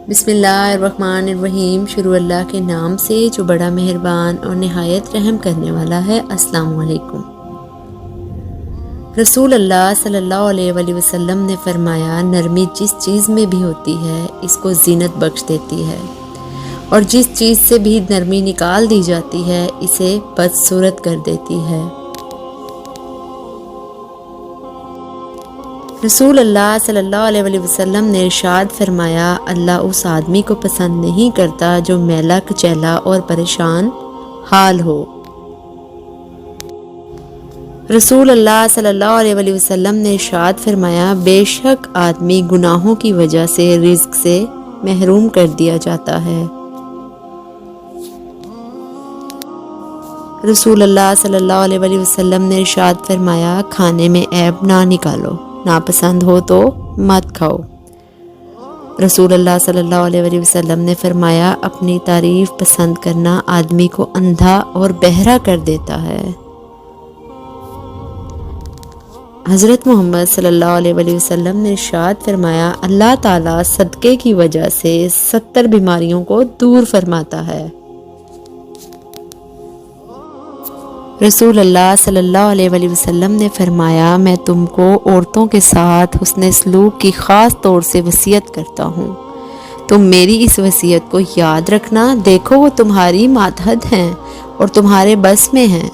بسم اللہ الرحمن الرحیم۔ شروع اللہ کے نام سے جو بڑا مہربان اور نہایت رحم کرنے والا ہے۔ السلام علیکم۔ رسول اللہ صلی اللہ علیہ وآلہ وسلم نے فرمایا، نرمی جس چیز میں بھی ہوتی ہے اس کو زینت بخش دیتی ہے، اور جس چیز سے بھی نرمی نکال دی جاتی ہے اسے بدصورت کر دیتی ہے۔ رسول اللہ صلی اللہ علیہ وآلہ وسلم نے ارشاد فرمایا، اللہ اس آدمی کو پسند نہیں کرتا جو میلا کچیلا اور پریشان حال ہو۔ رسول اللہ صلی اللہ علیہ وآلہ وسلم نے ارشاد فرمایا، بے شک آدمی گناہوں کی وجہ سے رزق سے محروم کر دیا جاتا ہے۔ رسول اللہ صلی اللہ علیہ وآلہ وسلم نے ارشاد فرمایا، کھانے میں عیب نہ نکالو، ناپسند ہو تو مت کھاؤ۔ رسول اللہ صلی اللہ علیہ وآلہ وسلم نے فرمایا، اپنی تعریف پسند کرنا آدمی کو اندھا اور بہرا کر دیتا ہے۔ حضرت محمد صلی اللہ علیہ وآلہ وسلم نے ارشاد فرمایا، اللہ تعالیٰ صدقے کی وجہ سے 70 بیماریوں کو دور فرماتا ہے۔ رسول اللہ صلی اللہ علیہ وآلہ وسلم نے فرمایا، میں تم کو عورتوں کے ساتھ حسن سلوک کی خاص طور سے وصیت کرتا ہوں، تم میری اس وصیت کو یاد رکھنا، دیکھو وہ تمہاری ماتحت ہیں اور تمہارے بس میں ہیں۔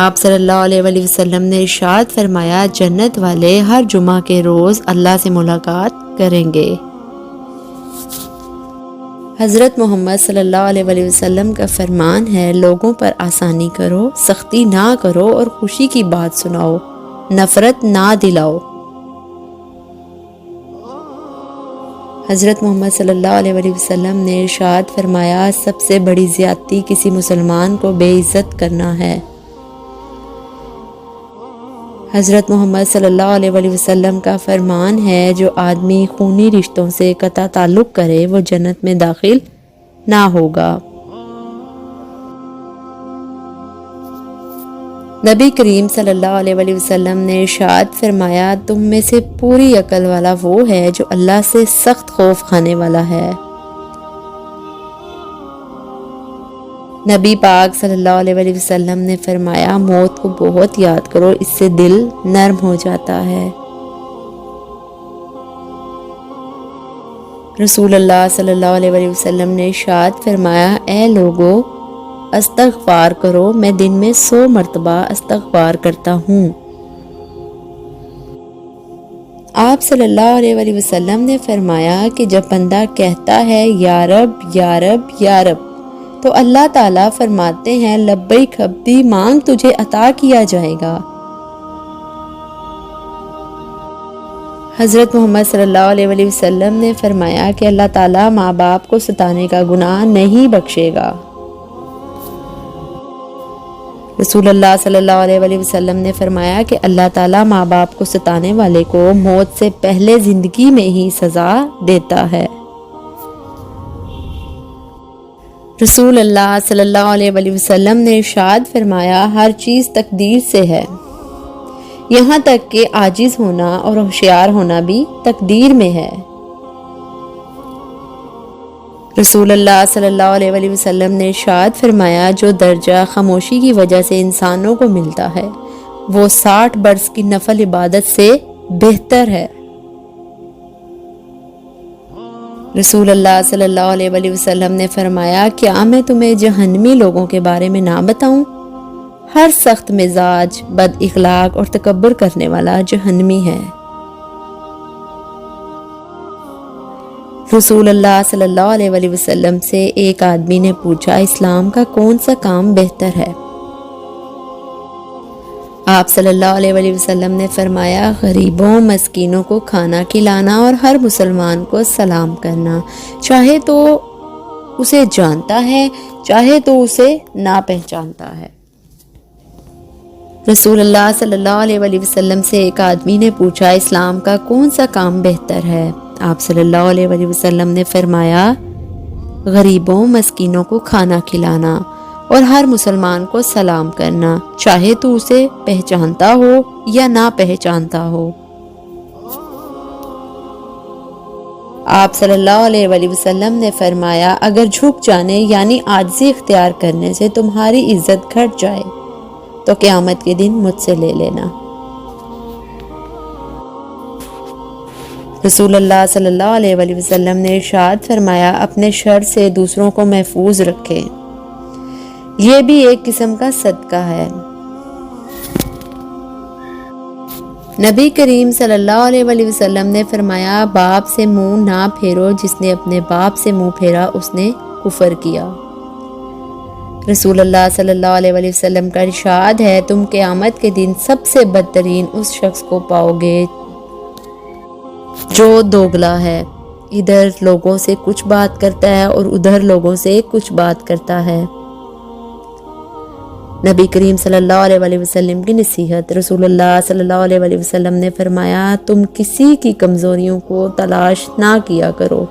آپ صلی اللہ علیہ وآلہ وسلم نے ارشاد فرمایا، جنت والے ہر جمعہ کے روز اللہ سے ملاقات کریں گے۔ حضرت محمد صلی اللہ علیہ وآلہ وسلم کا فرمان ہے، لوگوں پر آسانی کرو، سختی نہ کرو اور خوشی کی بات سناؤ، نفرت نہ دلاؤ۔ حضرت محمد صلی اللہ علیہ وآلہ وسلم نے ارشاد فرمایا، سب سے بڑی زیادتی کسی مسلمان کو بے عزت کرنا ہے۔ حضرت محمد صلی اللہ علیہ وآلہ وسلم کا فرمان ہے، جو آدمی خونی رشتوں سے قطع تعلق کرے وہ جنت میں داخل نہ ہوگا۔ نبی کریم صلی اللہ علیہ وآلہ وسلم نے ارشاد فرمایا، تم میں سے پوری عقل والا وہ ہے جو اللہ سے سخت خوف کھانے والا ہے۔ نبی پاک صلی اللہ علیہ وآلہ وسلم نے فرمایا، موت کو بہت یاد کرو، اس سے دل نرم ہو جاتا ہے۔ رسول اللہ صلی اللہ علیہ وآلہ وسلم نے ارشاد فرمایا، اے لوگو استغفار کرو، میں دن میں 100 مرتبہ استغفار کرتا ہوں۔ آپ صلی اللہ علیہ وآلہ وسلم نے فرمایا کہ جب بندہ کہتا ہے یا رب یا رب یا رب، تو اللہ تعالیٰ فرماتے ہیں، لبیک عبدی، مانگ تجھے عطا کیا جائے گا۔ حضرت محمد صلی اللہ علیہ وآلہ وسلم نے فرمایا کہ اللہ تعالیٰ ماں باپ کو ستانے کا گناہ نہیں بخشے گا۔ رسول اللہ صلی اللہ علیہ وآلہ وسلم نے فرمایا کہ اللہ تعالیٰ ماں باپ کو ستانے والے کو موت سے پہلے زندگی میں ہی سزا دیتا ہے۔ رسول اللہ صلی اللہ علیہ وآلہ وسلم نے ارشاد فرمایا، ہر چیز تقدیر سے ہے، یہاں تک کہ عاجز ہونا اور ہوشیار ہونا بھی تقدیر میں ہے۔ رسول اللہ صلی اللہ علیہ وآلہ وسلم نے ارشاد فرمایا، جو درجہ خاموشی کی وجہ سے انسانوں کو ملتا ہے وہ 60 برس کی نفل عبادت سے بہتر ہے۔ رسول اللہ صلی اللہ علیہ وآلہ وسلم نے فرمایا، کیا میں تمہیں جہنمی لوگوں کے بارے میں نہ بتاؤں؟ ہر سخت مزاج، بد اخلاق اور تکبر کرنے والا جہنمی ہے۔ رسول اللہ صلی اللہ علیہ وآلہ وسلم سے ایک آدمی نے پوچھا، اسلام کا کون سا کام بہتر ہے؟ آپ صلی اللہ علیہ وآلہ وسلم نے فرمایا، غریبوں مسکینوں کو کھانا کھلانا اور ہر مسلمان کو سلام کرنا، چاہے تو اسے جانتا ہے چاہے تو اسے نہ پہچانتا ہے۔ رسول اللہ صلی اللہ علیہ وآلہ وسلم سے ایک آدمی نے پوچھا، اسلام کا کون سا کام بہتر ہے؟ آپ صلی اللہ علیہ وآلہ وسلم نے فرمایا، غریبوں مسکینوں کو کھانا کھلانا اور ہر مسلمان کو سلام کرنا، چاہے تو اسے پہچانتا ہو یا نہ پہچانتا ہو۔ آپ صلی اللہ علیہ وآلہ وسلم نے فرمایا اگر جھک جانے یعنی عاجزی اختیار کرنے سے تمہاری عزت گھٹ جائے تو قیامت کے دن مجھ سے لے لینا۔ رسول اللہ صلی اللہ علیہ وآلہ وسلم نے ارشاد فرمایا اپنے شر سے دوسروں کو محفوظ رکھے، یہ بھی ایک قسم کا صدقہ ہے۔ نبی کریم صلی اللہ علیہ وآلہ وسلم نے فرمایا باپ سے منہ نہ پھیرو، جس نے اپنے باپ سے منہ پھیرا اس نے کفر کیا۔ رسول اللہ صلی اللہ علیہ وآلہ وسلم کا ارشاد ہے تم قیامت کے دن سب سے بدترین اس شخص کو پاؤ گے جو دوگلا ہے، ادھر لوگوں سے کچھ بات کرتا ہے اور ادھر لوگوں سے کچھ بات کرتا ہے۔ نبی کریم صلی اللہ علیہ وآلہ وسلم کی نصیحت۔ رسول اللہ صلی اللہ علیہ وآلہ وسلم نے فرمایا تم کسی کی کمزوریوں کو تلاش نہ کیا کرو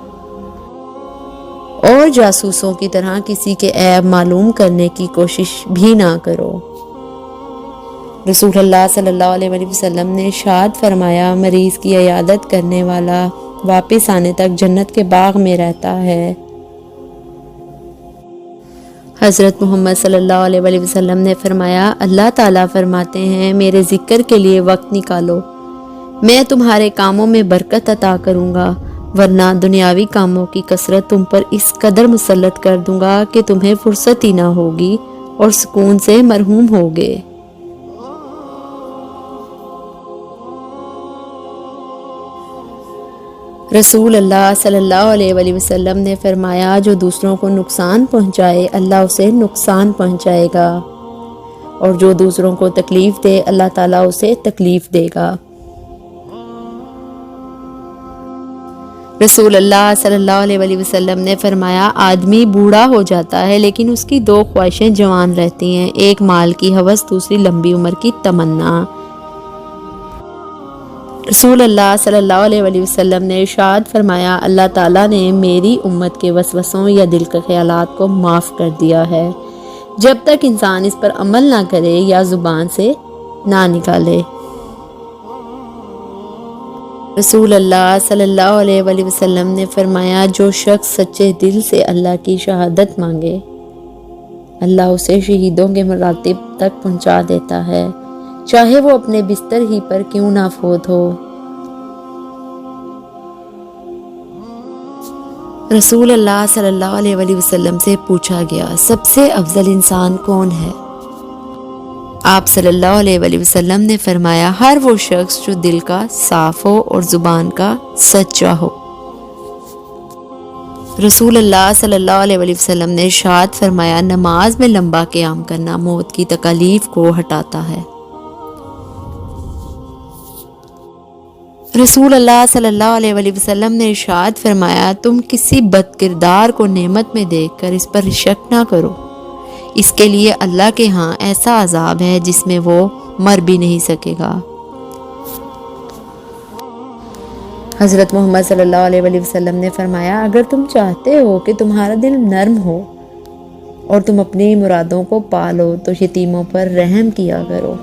اور جاسوسوں کی طرح کسی کے عیب معلوم کرنے کی کوشش بھی نہ کرو۔ رسول اللہ صلی اللہ علیہ وآلہ وسلم نے ارشاد فرمایا مریض کی عیادت کرنے والا واپس آنے تک جنت کے باغ میں رہتا ہے۔ حضرت محمد صلی اللہ علیہ وآلہ وسلم نے فرمایا اللہ تعالیٰ فرماتے ہیں میرے ذکر کے لیے وقت نکالو، میں تمہارے کاموں میں برکت عطا کروں گا، ورنہ دنیاوی کاموں کی کثرت تم پر اس قدر مسلط کر دوں گا کہ تمہیں فرصت ہی نہ ہوگی اور سکون سے محروم ہوگے۔ رسول اللہ صلی اللہ علیہ وآلہ وسلم نے فرمایا جو دوسروں کو نقصان پہنچائے اللہ اسے نقصان پہنچائے گا، اور جو دوسروں کو تکلیف دے اللہ تعالیٰ اسے تکلیف دے گا۔ رسول اللہ صلی اللہ علیہ وآلہ وسلم نے فرمایا آدمی بوڑھا ہو جاتا ہے لیکن اس کی دو خواہشیں جوان رہتی ہیں، ایک مال کی ہوس، دوسری لمبی عمر کی تمنا۔ رسول اللہ صلی اللہ علیہ وآلہ وسلم نے ارشاد فرمایا اللہ تعالیٰ نے میری امت کے وسوسوں یا دل کے خیالات کو معاف کر دیا ہے جب تک انسان اس پر عمل نہ کرے یا زبان سے نہ نکالے۔ رسول اللہ صلی اللہ علیہ وآلہ وسلم نے فرمایا جو شخص سچے دل سے اللہ کی شہادت مانگے اللہ اسے شہیدوں کے مراتب تک پہنچا دیتا ہے، چاہے وہ اپنے بستر ہی پر کیوں نہ فوت ہو۔ رسول اللہ صلی اللہ علیہ وآلہ وسلم سے پوچھا گیا سب سے افضل انسان کون ہے؟ آپ صلی اللہ علیہ وآلہ وسلم نے فرمایا ہر وہ شخص جو دل کا صاف ہو اور زبان کا سچا ہو۔ رسول اللہ صلی اللہ علیہ وآلہ وسلم نے ارشاد فرمایا نماز میں لمبا قیام کرنا موت کی تکالیف کو ہٹاتا ہے۔ رسول اللہ صلی اللہ علیہ وآلہ وسلم نے ارشاد فرمایا تم کسی بد کردار کو نعمت میں دیکھ کر اس پر شک نہ کرو، اس کے لیے اللہ کے ہاں ایسا عذاب ہے جس میں وہ مر بھی نہیں سکے گا۔ حضرت محمد صلی اللہ علیہ وآلہ وسلم نے فرمایا اگر تم چاہتے ہو کہ تمہارا دل نرم ہو اور تم اپنی مرادوں کو پالو تو یتیموں پر رحم کیا کرو۔